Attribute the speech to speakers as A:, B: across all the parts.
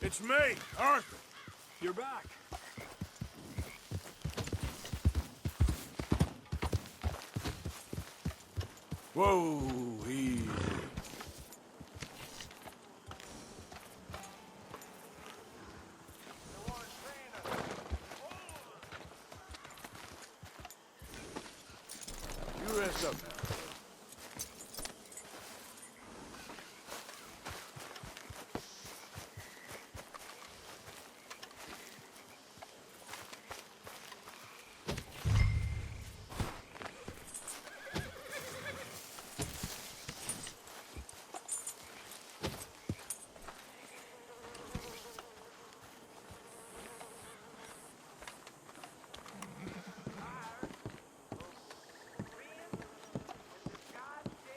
A: It's me, Arthur.
B: You're back.
A: Whoa, easy. You rest up now.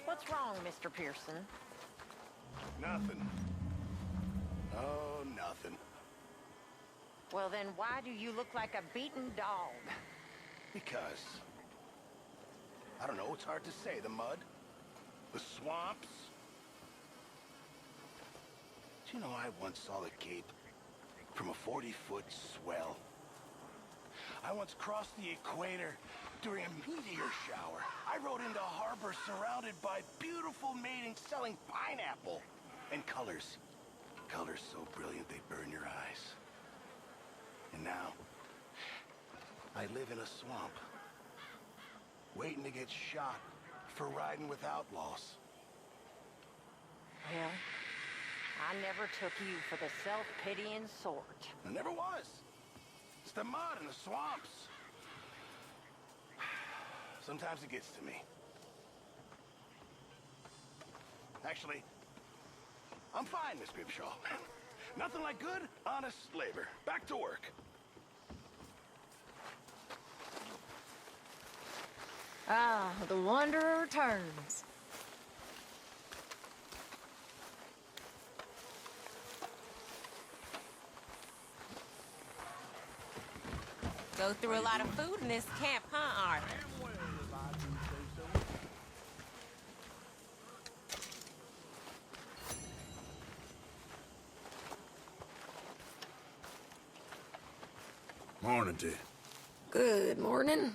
C: What's wrong, Mr. Pearson?
D: Nothing. Oh, nothing.
C: Well, then why do you look like a beaten dog?
D: Because... I don't know, it's hard to say. The mud? The swamps? Do you know I once saw the Cape from a 40-foot swell? I once crossed the equator during a meteor shower. I rode into a harbor surrounded by beautiful maidens selling pineapple. And colors. Colors so brilliant they burn your eyes. And now, I live in a swamp, waiting to get shot for riding with outlaws.
C: Well, I never took you for the self-pitying sort.
D: I never was. It's the mud and the swamps. Sometimes it gets to me. Actually, I'm fine, Miss Grimshaw. Nothing like good, honest labor. Back to work.
C: Ah, the wanderer returns.
E: Go through a lot of food in this camp, huh, Arthur?
A: Morning to you.
E: Good morning.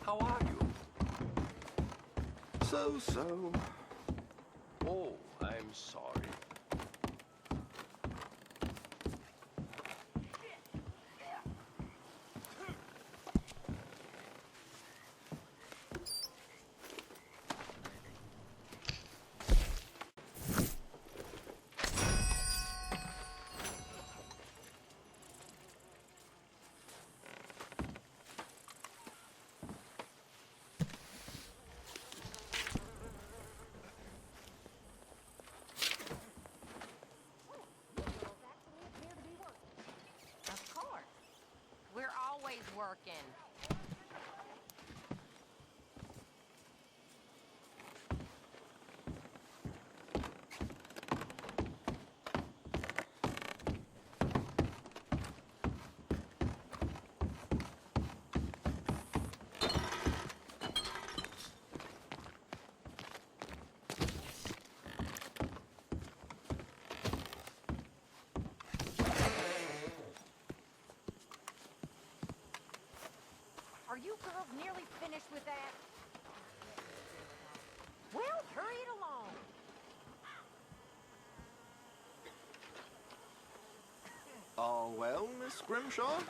B: How are you?
F: So.
B: Oh, I'm sorry.
C: Are you girls nearly finished with that? Well, hurry it along.
F: All well, Miss Grimshaw?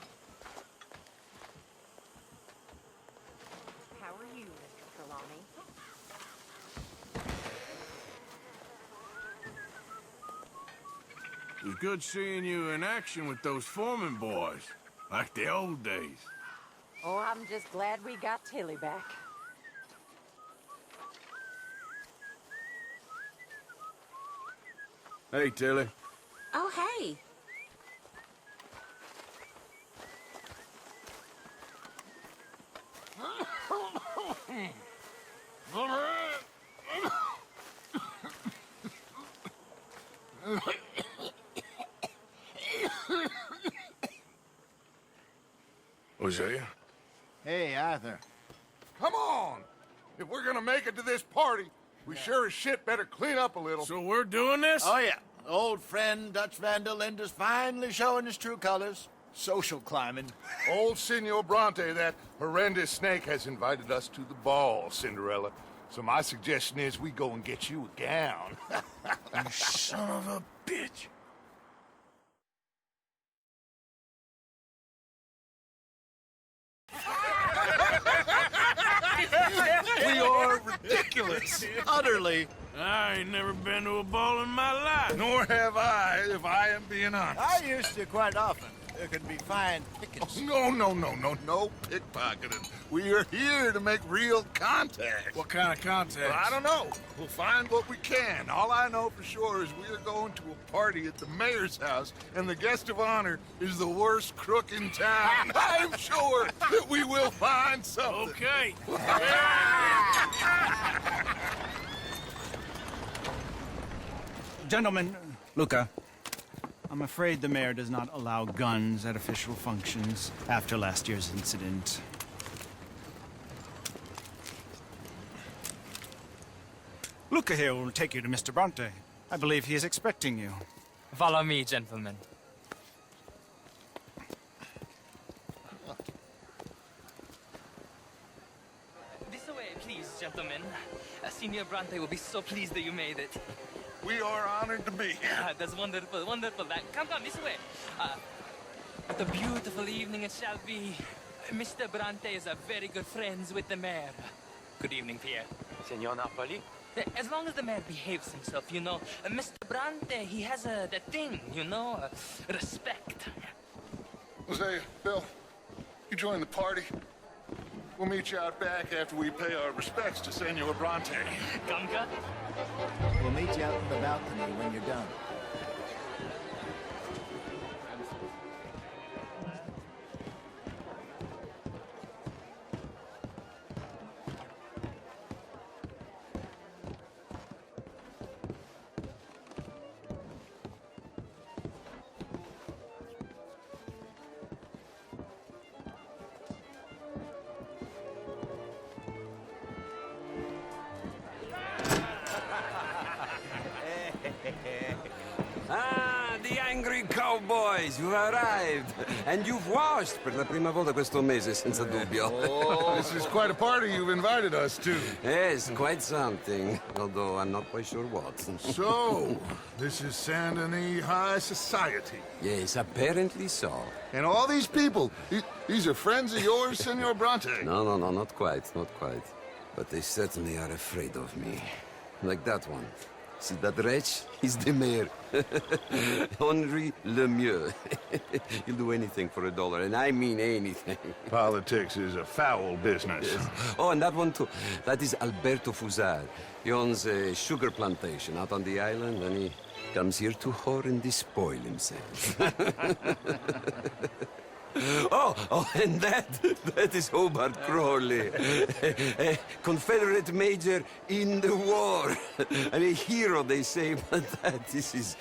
C: How are you, Mr. Trelawney?
A: It was good seeing you in action with those foreman boys. Like the old days.
C: Oh, I'm just glad we got Tilly back.
A: Hey, Tilly.
E: Oh, hey.
A: Hosea?
G: Hey, Arthur.
H: Come on! If we're gonna make it to this party, we sure as shit better clean up a little.
A: So we're doing this?
G: Oh, yeah. Old friend Dutch Van der Linde's finally showing his true colors. Social climbing.
H: Old Senor Bronte, that horrendous snake, has invited us to the ball, Cinderella. So my suggestion is we go and get you a gown.
A: You son of a bitch.
H: We are ridiculous.
G: Utterly.
A: I ain't never been to a ball in my life.
H: Nor have I, if I am being honest.
G: I used to quite often. There can be fine pickets.
H: No pickpocketing. We are here to make real contact.
A: What kind of contact?
H: Well, I don't know. We'll find what we can. All I know for sure is we are going to a party at the mayor's house, and the guest of honor is the worst crook in town. I'm sure that we will find something.
A: Okay.
I: Gentlemen, Luca, I'm afraid the mayor does not allow guns at official functions after last year's incident. Luca here will take you to Mr. Bronte. I believe he is expecting you.
J: Follow me, gentlemen. This way, please, gentlemen. Senior Bronte will be so pleased that you made it.
H: We are honored to be here.
J: That's wonderful, wonderful. Come, this way. What a beautiful evening it shall be. Mr. Bronte is a very good friends with the mayor. Good evening, Pierre.
B: Senor Napoli?
J: As long as the mayor behaves himself, you know. Mr. Bronte, he has that thing, you know, respect.
H: Hosea, Bill, you join the party. We'll meet you out back after we pay our respects to Senor Bronte.
J: Gunga?
G: We'll meet you out in the balcony when you're done.
K: Ah, the angry cowboys, you've arrived. And you've washed per la prima volta questo mese, senza dubbio.
H: Oh, this is quite a party you've invited us to.
K: Yes, quite something. Although I'm not quite sure what.
H: So, this is Saint Denis High Society.
K: Yes, apparently so.
H: And all these people, these are friends of yours, Senor Bronte?
K: No, not quite, not quite. But they certainly are afraid of me. Like that one. See that wretch? He's the mayor. Henri Lemieux. He'll do anything for $1, and I mean anything.
H: Politics is a foul business.
K: Yes. Oh, and that one too. That is Alberto Fusar. He owns a sugar plantation out on the island, and he comes here to whore and despoil himself. Oh, and that is Hobart Crawley, a Confederate major in the war. And a hero, they say, but that is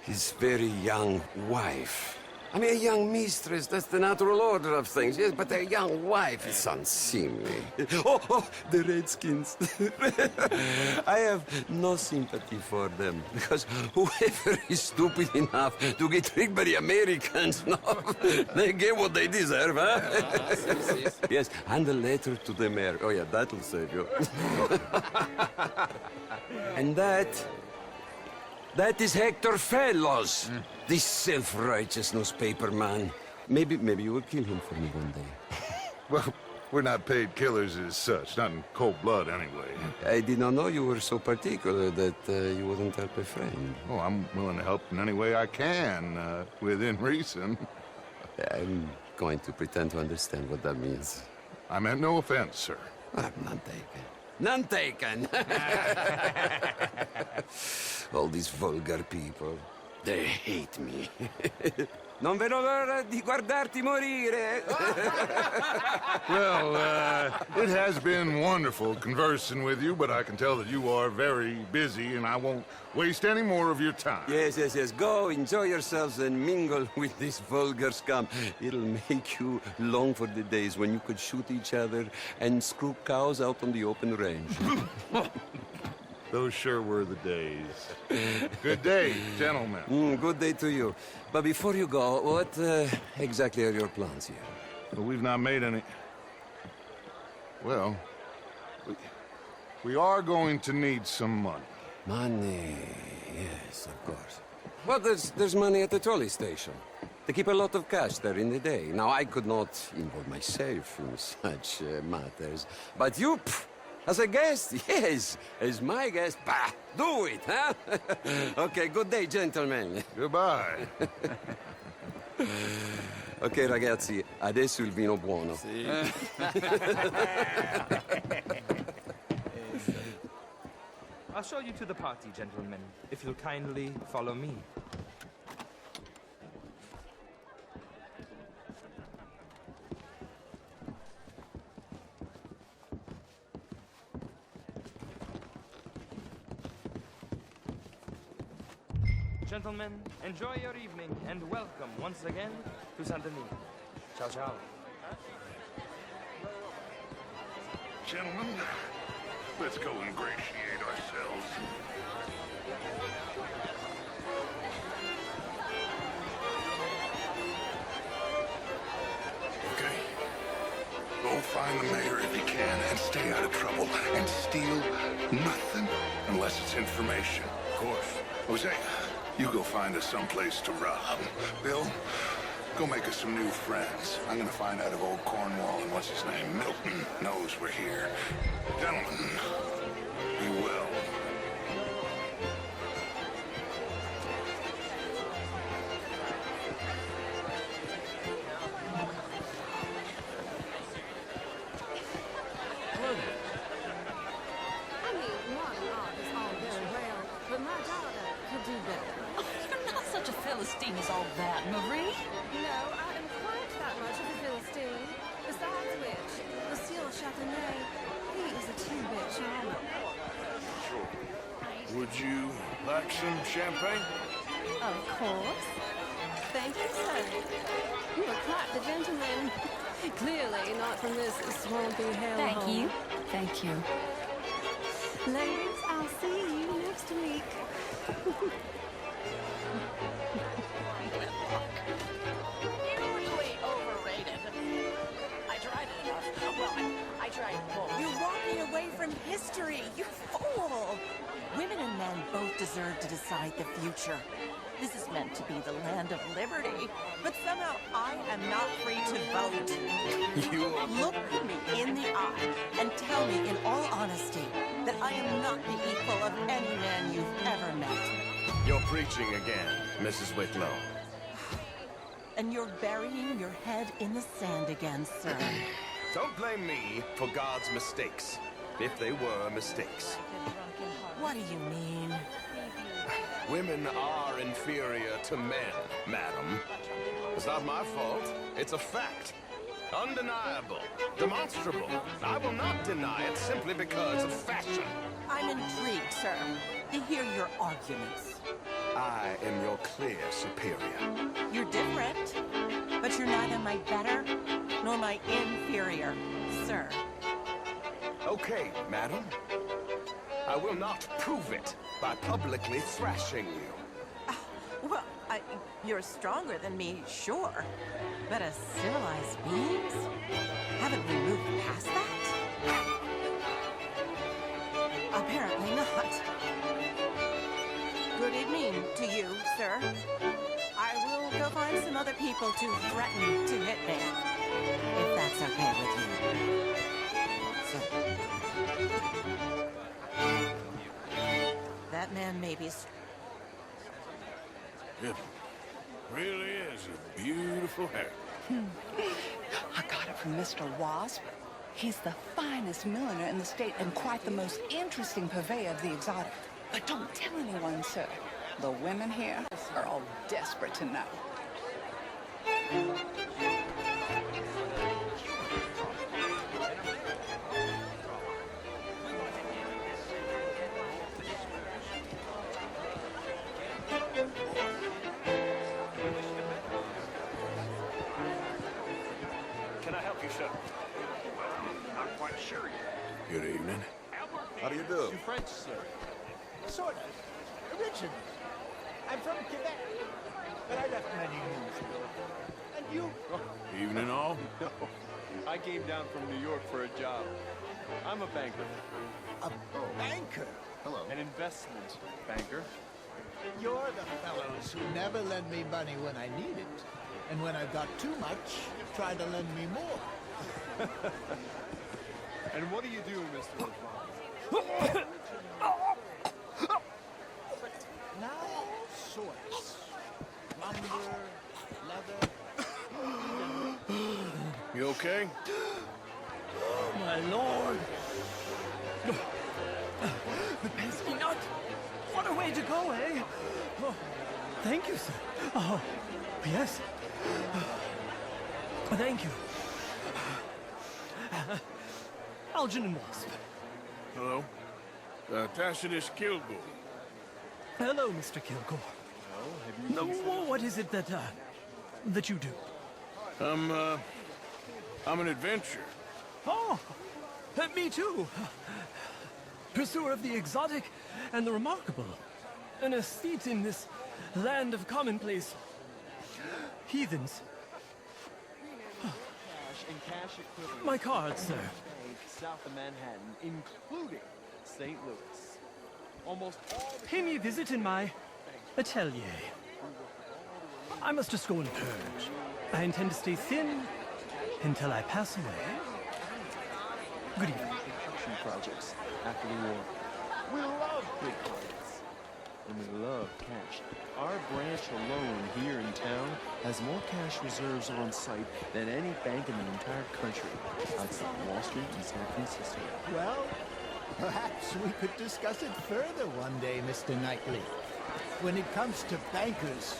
K: his very young wife. I mean, a young mistress, that's the natural order of things, yes, but a young wife is unseemly. Oh, the Redskins. I have no sympathy for them, because whoever is stupid enough to get tricked by the Americans, no, they get what they deserve, huh? Yes, and a letter to the mayor. Oh, yeah, that'll save you. And that is Hector Fellows, this self-righteous newspaper man. Maybe you will kill him for me one day.
H: Well, we're not paid killers as such, not in cold blood anyway.
K: I did not know you were so particular that you wouldn't help a friend.
H: Oh, I'm willing to help in any way I can, within reason.
K: I'm going to pretend to understand what that means.
H: I meant no offense, sir.
K: None taken. None taken! All these vulgar people, they hate me. Non vedo l'ora di guardarti morire.
H: Well, it has been wonderful conversing with you, but I can tell that you are very busy, and I won't waste any more of your time.
K: Yes. Go, enjoy yourselves, and mingle with this vulgar scum. It'll make you long for the days when you could shoot each other and screw cows out on the open range.
H: Those sure were the days. Good day, gentlemen.
K: Good day to you. But before you go, what exactly are your plans here?
H: Well, we've not made any... Well, we are going to need some money.
K: Money, yes, of course. Well, there's money at the trolley station. They keep a lot of cash there in the day. Now, I could not involve myself in such matters. But you... As a guest, yes. As my guest, bah, do it, huh? Okay, good day, gentlemen.
H: Goodbye.
K: Ok, ragazzi, adesso il vino buono.
J: Sì. I'll show you to the party, gentlemen, if you'll kindly follow me. Gentlemen, enjoy your evening and welcome once again to Saint Denis. Ciao, ciao.
H: Gentlemen, let's go ingratiate ourselves. Okay. Go find the mayor if you can and stay out of trouble. And steal nothing unless it's information. Of course. Jose, you go find us someplace to rob. Bill, go make us some new friends. I'm gonna find out if old Cornwall and what's his name, Milton, knows we're here. Gentlemen, be well.
C: I mean, modern art is all very well, but my daughter could do better.
L: You're not such a Philistine as all that, Marie.
C: No, I am quite that much of a Philistine. Besides which, Monsieur Châtenay, he is a two-bit charmer.
A: Sure. Would you like some champagne?
C: Of course. Thank you, sir. You are quite the gentleman. Clearly not from this swampy hellhole.
L: Thank you. Thank you.
C: Ladies, I'll see you next week.
L: Hugely overrated. I tried it enough. Well, I tried both.
E: You're walking away from history, you fool! Women and men both deserve to decide the future. This is meant to be the land of liberty, but somehow I am not free to vote.
A: You...
E: Look me in the eye and tell me in all honesty that I am not the equal of any man you've ever met.
A: You're preaching again, Mrs. Wicklow.
E: And you're burying your head in the sand again, sir.
B: Don't blame me for God's mistakes, if they were mistakes.
E: What do you mean?
B: Women are inferior to men, madam. It's not my fault. It's a fact. Undeniable. Demonstrable. I will not deny it simply because of fashion.
E: I'm intrigued, sir, to hear your arguments.
D: I am your clear superior.
E: You're different, but you're neither my better nor my inferior, sir.
B: Okay, madam. I will not prove it by publicly thrashing you.
E: Well, you're stronger than me, sure. But as civilized beings? Haven't we moved past that? Apparently not. Good evening to you, sir. I will go find some other people to threaten to hit me, if that's okay with you. That man may be...
A: It really is a beautiful hair.
M: I got it from Mr. Wasp. He's the finest milliner in the state and quite the most interesting purveyor of the exotic. But don't tell anyone, sir. The women here are all desperate to know.
D: Can I help you, sir? Not quite sure yet.
A: Good evening.
F: How do you do?
D: You French, sir? Sort of. Originally. I'm from Quebec, but I left many moons ago. And you?
A: Evening all.
N: No, I came down from New York for a job. I'm a banker.
D: A banker?
F: Hello.
N: An investment banker.
D: You're the fellows who never lend me money when I need it. And when I've got too much, try to lend me more.
N: And what do you do, Mr. LeBlanc?
D: Now, all sorts. Lumber, leather.
A: You okay?
I: Oh, my lord! The pesky nut! What a way to go, eh? Oh, thank you, sir. Oh, yes. Thank you. Algernon Wasp.
A: Hello. Tacitus Kilgore.
I: Hello, Mr. Kilgore.
N: Well, have you...
I: What is it that you do?
A: I'm an adventurer.
I: Oh, me too. Pursuer of the exotic and the remarkable. An aesthete in this land of commonplace heathens.
N: And cash equivalent...
I: My card, sir.
N: South of Manhattan, including St. Louis. Almost all the...
I: Pay me a visit in my atelier. I must just go and purge. I intend to stay thin until I pass away. Good evening.
N: construction projects after the war. We love big clients. And we love cash. Our branch alone here in town has more cash reserves on site than any bank in the entire country outside Wall Street and San Francisco.
D: Well, perhaps we could discuss it further one day, Mr. Knightley. When it comes to bankers,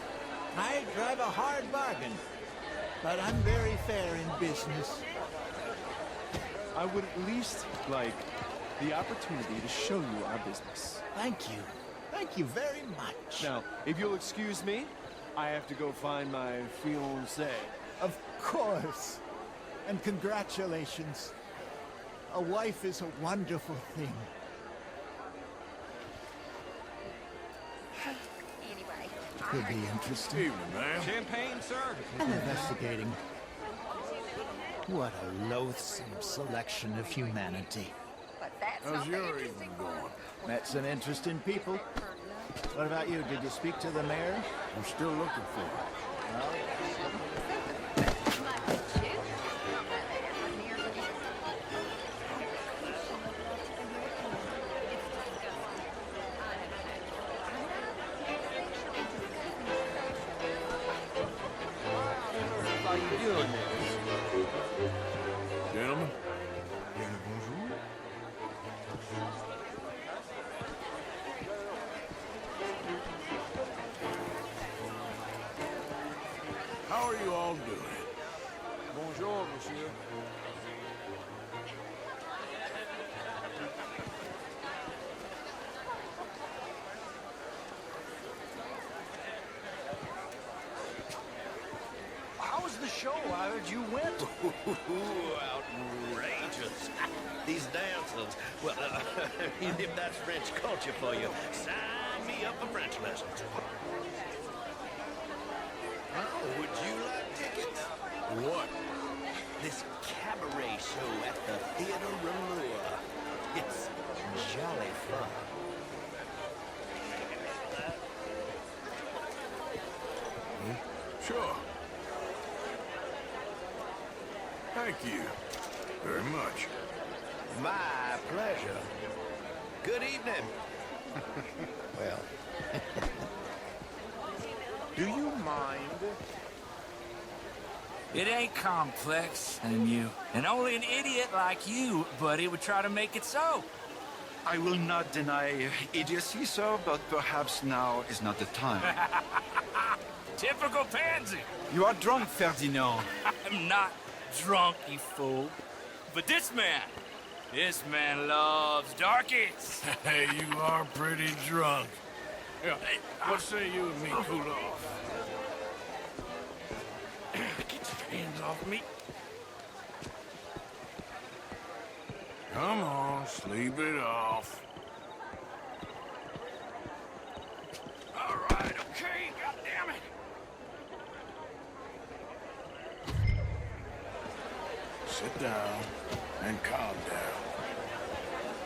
D: I drive a hard bargain. But I'm very fair in business.
N: I would at least like the opportunity to show you our business.
D: Thank you. Thank you very much.
N: Now, if you'll excuse me, I have to go find my fiancée.
D: Of course. And congratulations. A wife is a wonderful thing. Could be interesting.
A: Evening, ma'am.
N: Champagne, sir?
D: I'm investigating. What a loathsome selection of humanity.
A: How's your evening going?
D: Met some interesting people. What about you? Did you speak to the mayor?
A: I'm still looking for her.
N: How you doing there?
A: Gentlemen? How are you all doing?
N: Bonjour, monsieur.
O: show. I heard you went.
P: Outrageous. These dancers. Well, if that's French culture for you, sign me up for French lessons. Oh, would you like tickets?
A: What?
P: This cabaret show at the Theater Ramure. It's jolly fun.
A: Sure. Thank you very much.
P: My pleasure. Good evening.
F: Well.
O: Do you mind?
Q: It ain't complex, and only an idiot like you, buddy, would try to make it so.
R: I will not deny idiocy, sir, but perhaps now is not the time.
Q: Typical pansy.
R: You are drunk, Ferdinand.
Q: I'm not drunk, you fool. But this man loves darkies.
A: Hey, you are pretty drunk. Yeah, what say you and me cool off?
Q: Get your hands off me.
A: Come on, sleep it off.
Q: All right, okay, goddammit.
A: Sit down and calm down.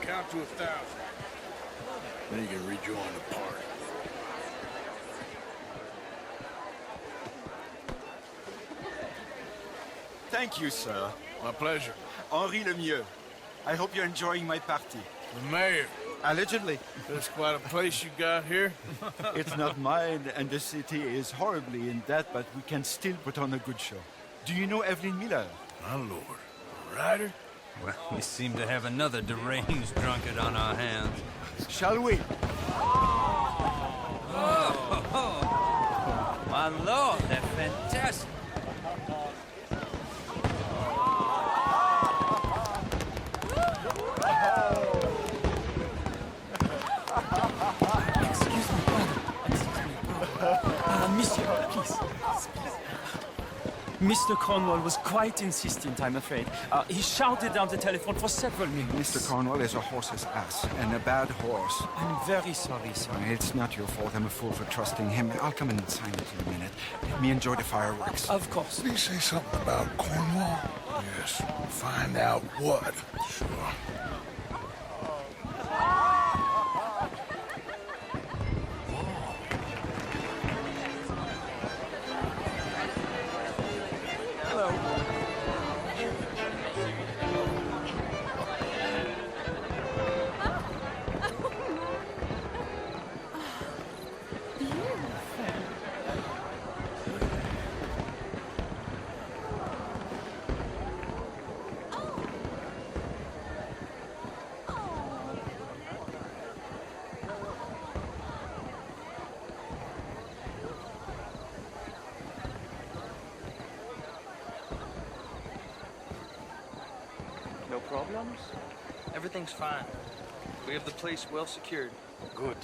A: Count to 1,000. Then you can rejoin the party.
R: Thank you, sir.
A: My pleasure.
R: Henri Lemieux. I hope you're enjoying my party.
A: The mayor.
R: Allegedly.
A: That's quite a place you got here.
R: It's not mine, and the city is horribly in debt, but we can still put on a good show. Do you know Evelyn Miller?
A: My lord. A writer?
S: Well, we seem to have another deranged drunkard on our hands.
R: Shall we?
S: Oh, my lord, they're fantastic.
I: Monsieur, please. Mr. Cornwall was quite insistent, I'm afraid. He shouted down the telephone for several minutes.
R: Mr. Cornwall is a horse's ass, and a bad horse.
I: I'm very sorry, sir.
R: It's not your fault. I'm a fool for trusting him. I'll come in and sign it in a minute. Let me enjoy the fireworks.
I: Of course.
A: Did he say something about Cornwall? Yes. Find out what. Sure.
O: No problems?
J: Everything's fine. We have the place well secured.
I: Good.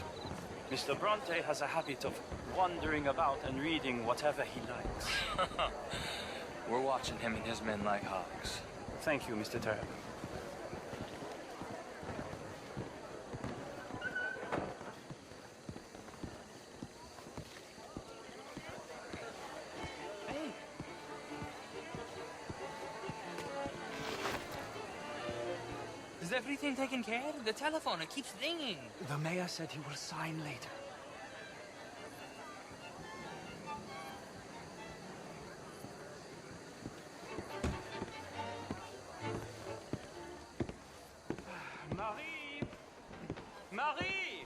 I: Mr. Bronte has a habit of wandering about and reading whatever he likes.
J: We're watching him and his men like hawks.
I: Thank you, Mr. Turner.
J: Is everything taken care of? The telephone, it keeps ringing.
I: The mayor said he will sign later.
T: Marie! Marie!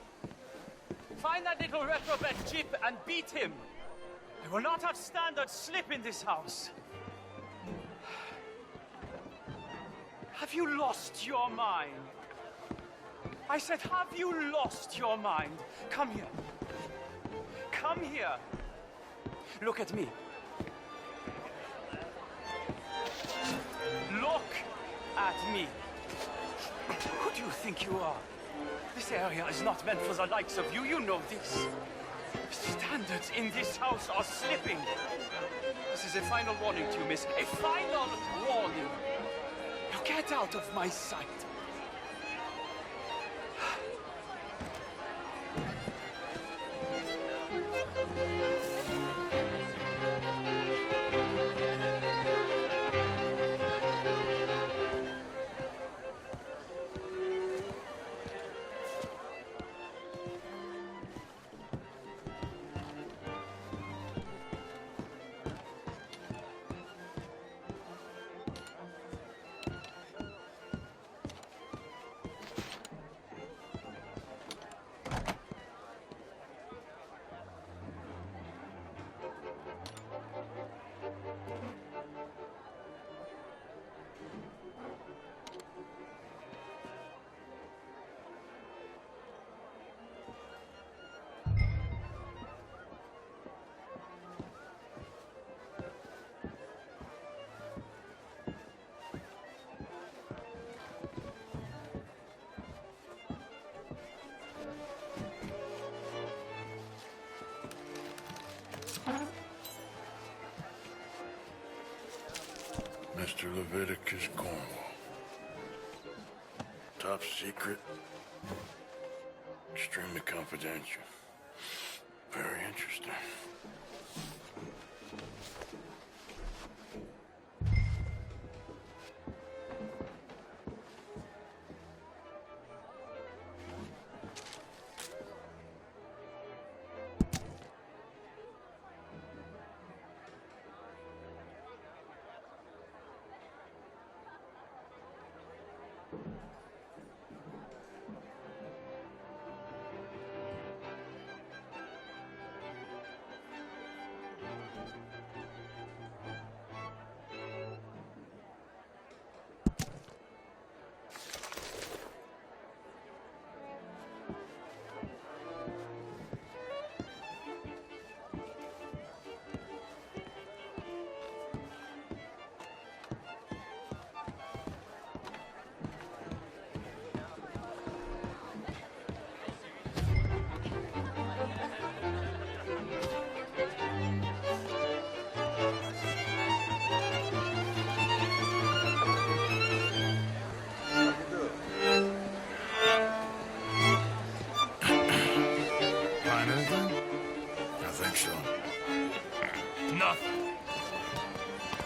T: Find that little reprobate Jip and beat him. I will not have standards slip in this house. Have you lost your mind? I said, have you lost your mind? Come here. Come here. Look at me. Look at me. Who do you think you are? This area is not meant for the likes of you. You know this. Standards in this house are slipping. This is a final warning to you, miss. A final warning. Now get out of my sight.
A: Mr. Leviticus Cornwall. Top secret. Extremely confidential. Very interesting.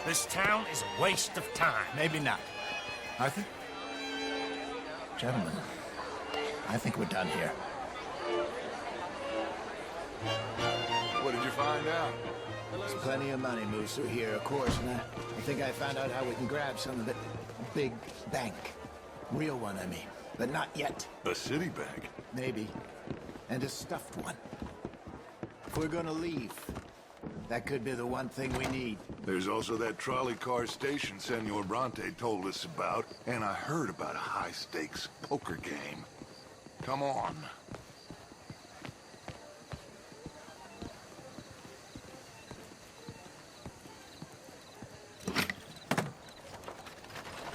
O: This town is a waste of time.
G: Maybe not. Arthur? Gentlemen, I think we're done here.
H: What did you find out?
G: There's plenty of money moves through here, of course, and I think I found out how we can grab some of it. A big bank. Real one, I mean. But not yet.
H: A city bank?
G: Maybe. And a stuffed one. If we're gonna leave, that could be the one thing we need.
H: There's also that trolley car station Senor Bronte told us about, and I heard about a high-stakes poker game. Come on.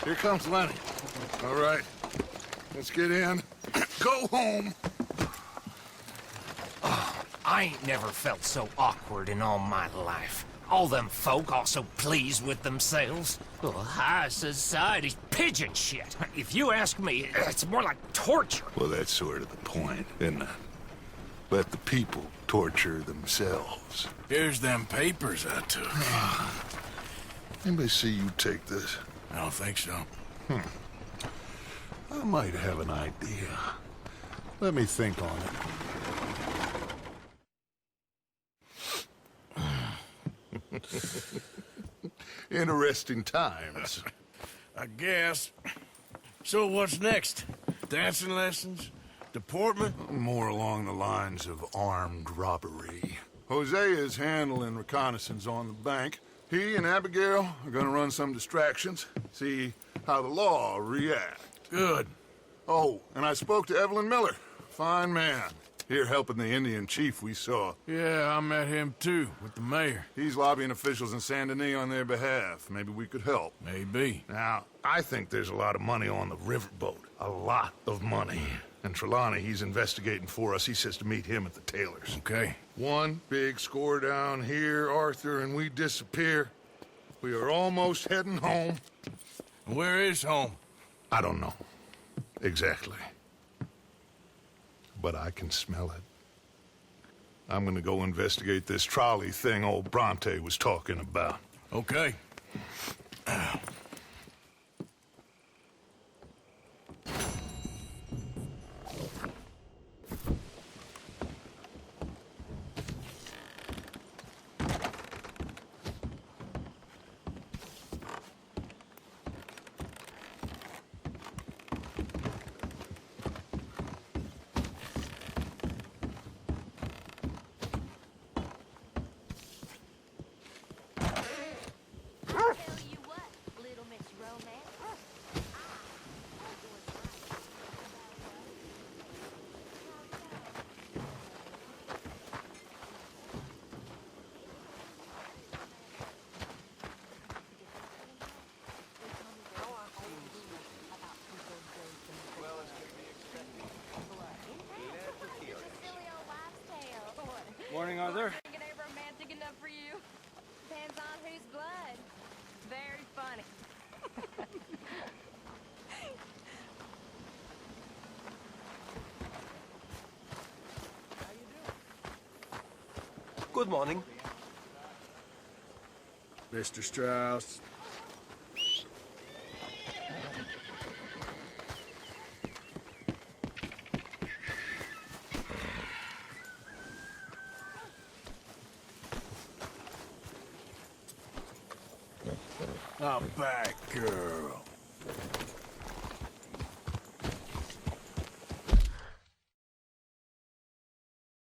H: Here comes Lenny. All right, let's get in. Go home.
O: I ain't never felt so awkward in all my life. All them folk all so pleased with themselves. Oh, high society's pigeon shit. If you ask me, it's more like torture.
H: Well, that's sort of the point, isn't it? Let the people torture themselves.
A: Here's them papers I took.
H: Anybody see you take this?
A: I don't think so.
H: I might have an idea. Let me think on it. Interesting times.
A: I guess. So what's next? Dancing lessons? Deportment?
H: More along the lines of armed robbery. Hosea is handling reconnaissance on the bank. He and Abigail are gonna run some distractions, see how the law reacts.
A: Good.
H: Oh, and I spoke to Evelyn Miller. Fine man. Here helping the Indian chief we saw.
A: Yeah, I met him too, with the mayor.
H: He's lobbying officials in Saint Denis on their behalf. Maybe we could help.
A: Maybe.
H: Now, I think there's a lot of money on the riverboat. A lot of money. And Trelawney, he's investigating for us. He says to meet him at the Taylor's.
A: Okay.
H: One big score down here, Arthur, and we disappear. We are almost heading home.
A: Where is home?
H: I don't know. Exactly. But I can smell it. I'm gonna go investigate this trolley thing old Bronte was talking about.
A: Okay.
T: Morning, Arthur.
C: Think it ain't romantic enough for you? Depends on whose blood. Very funny.
U: Good morning.
A: Mr. Strauss. Now back, girl.